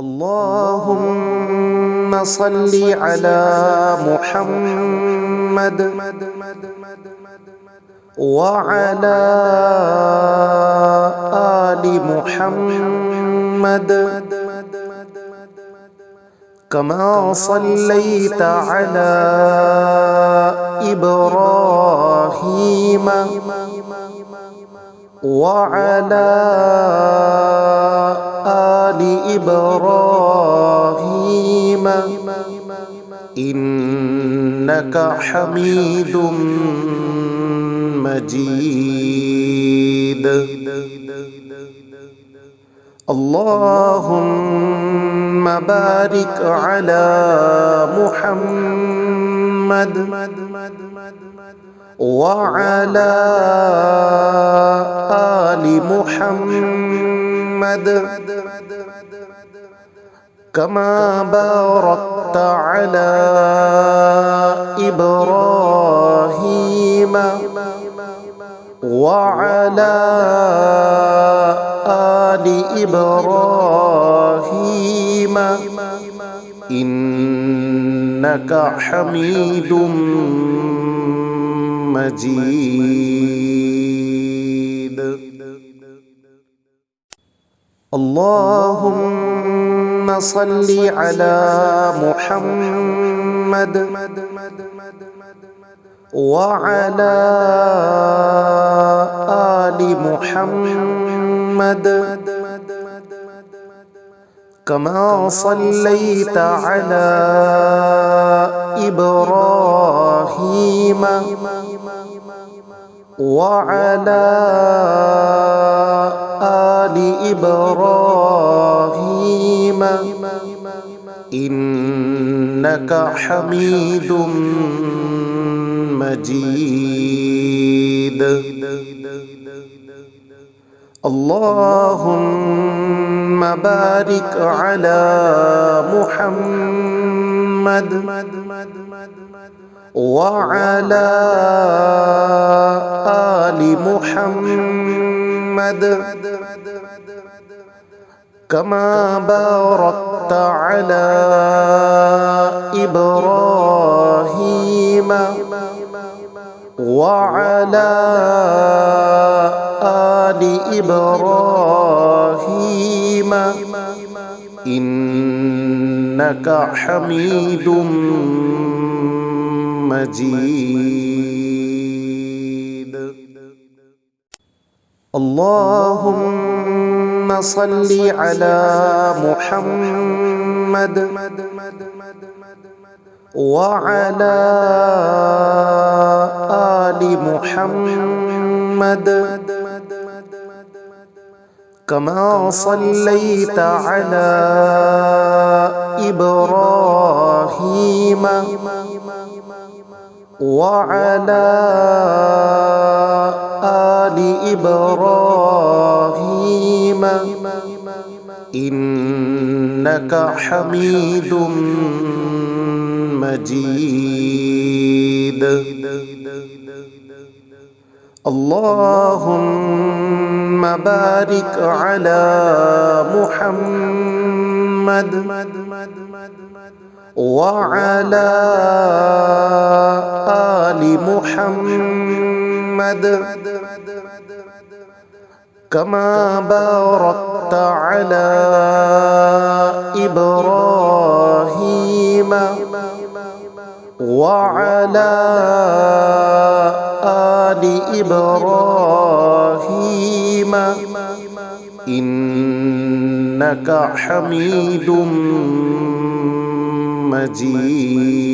अल्लाहुम्मा सल्ली अला मुहम्मद व अला आलि मुहम्मद कमा सल्लैता अला इब्राहीम व अला आलि इब्राहीम इन्नका हमीदुम मजीद। अल्लाहुम्मा बारिक अला मुहम्मद व अला आलि मुहम्मद कमा बारकता अला इब्राहीम व अला आलि इब्राहीम इन्नका हमीदुम मजीद। अल्लाहुम्मा सल्ली अला मुहम्मद व अला आलि मुहम्मद कमा सल्लैता अला इब्राहीम व अला आलि इब्राहीम इन्नका हमीदुम मजीद। अल्लाहुम्मा बारिक अला मुहम्मद व अला आलि मुहम्मद कमा बारकता अला इब्राहीम व अला आलि इब्राहीम इन्नका हमीदुम मजीद। अल्लाहुम्मा सल्ली अला मुहम्मद व अला आलि मुहम्मद कमा सल्लैता अला इब्राहीम व अला आलि इब्राहीम इन्नका हमीदुम मजीद। अल्लाहुम्मा बारिक अला मुहम्मद व अला आलि मुहम्मद कमा बारकता अला इब्राहीम व अला आलि इब्राहीम इन्नका हमीदुम मजीद।